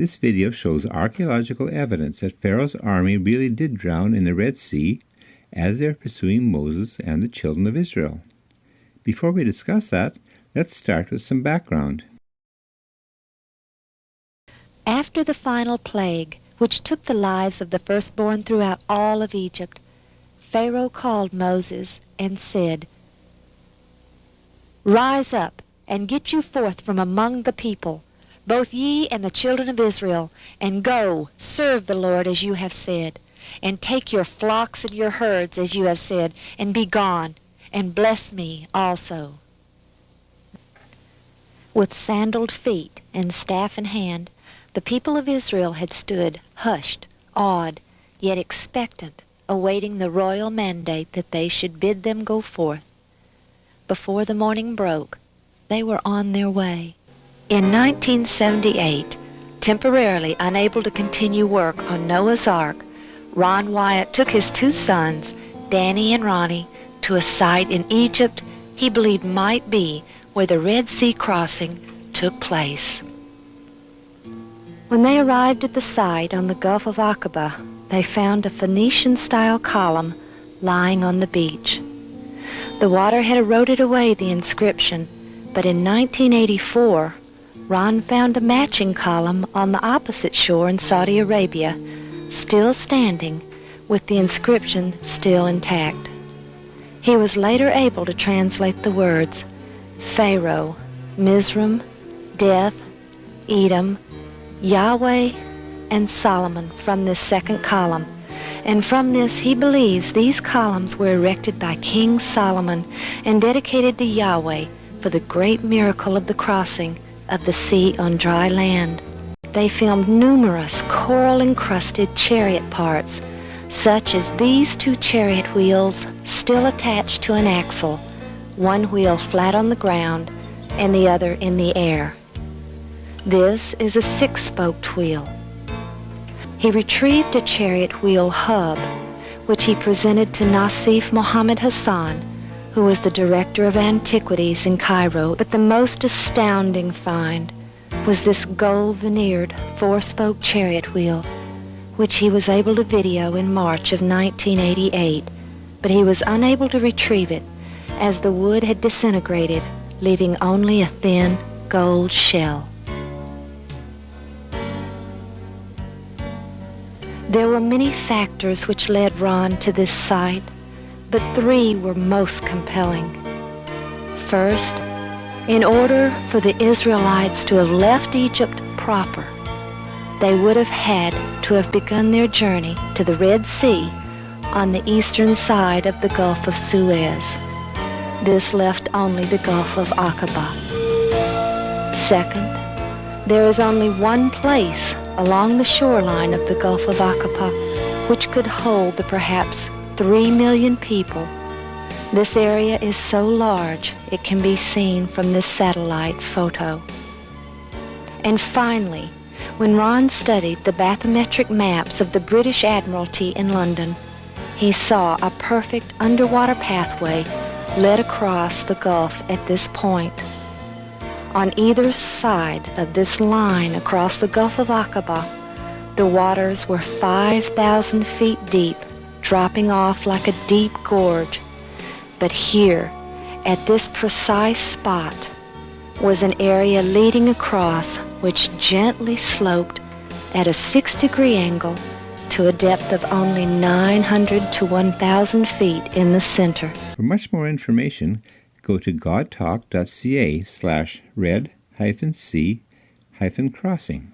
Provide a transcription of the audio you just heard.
This video shows archaeological evidence that Pharaoh's army really did drown in the Red Sea as they were pursuing Moses and the children of Israel. Before we discuss that, let's start with some background. After the final plague, which took the lives of the firstborn throughout all of Egypt, Pharaoh called Moses and said, "Rise up, and get you forth from among the people, both ye and the children of Israel, and go, serve the Lord as you have said, and take your flocks and your herds as you have said, and be gone, and bless me also." With sandaled feet and staff in hand, the people of Israel had stood hushed, awed, yet expectant, awaiting the royal mandate that they should bid them go forth. Before the morning broke, they were on their way. In 1978, temporarily unable to continue work on Noah's Ark, Ron Wyatt took his two sons, Danny and Ronnie, to a site in Egypt he believed might be where the Red Sea crossing took place. When they arrived at the site on the Gulf of Aqaba, they found a Phoenician-style column lying on the beach. The water had eroded away the inscription, but in 1984, Ron found a matching column on the opposite shore in Saudi Arabia, still standing, with the inscription still intact. He was later able to translate the words Pharaoh, Mizraim, Death, Edom, Yahweh, and Solomon from this second column, and from this he believes these columns were erected by King Solomon and dedicated to Yahweh for the great miracle of the crossing of the sea on dry land. They filmed numerous coral-encrusted chariot parts, such as these two chariot wheels still attached to an axle, one wheel flat on the ground and the other in the air. This is a six-spoked wheel. He retrieved a chariot wheel hub, which he presented to Nassif Mohammed Hassan, who was the director of antiquities in Cairo. But the most astounding find was this gold-veneered four-spoke chariot wheel, which he was able to video in March of 1988, but he was unable to retrieve it as the wood had disintegrated, leaving only a thin gold shell. There were many factors which led Ron to this site, but three were most compelling. First, in order for the Israelites to have left Egypt proper, they would have had to have begun their journey to the Red Sea on the eastern side of the Gulf of Suez. This left only the Gulf of Aqaba. Second, there is only one place along the shoreline of the Gulf of Aqaba which could hold the perhaps 3 million people. This area is so large it can be seen from this satellite photo. And finally, when Ron studied the bathymetric maps of the British Admiralty in London, he saw a perfect underwater pathway led across the Gulf at this point. On either side of this line across the Gulf of Aqaba, the waters were 5,000 feet deep, dropping off like a deep gorge. But here, at this precise spot, was an area leading across which gently sloped at a 6-degree angle to a depth of only 900 to 1,000 feet in the center. For much more information, go to godtalk.ca/red-c-crossing.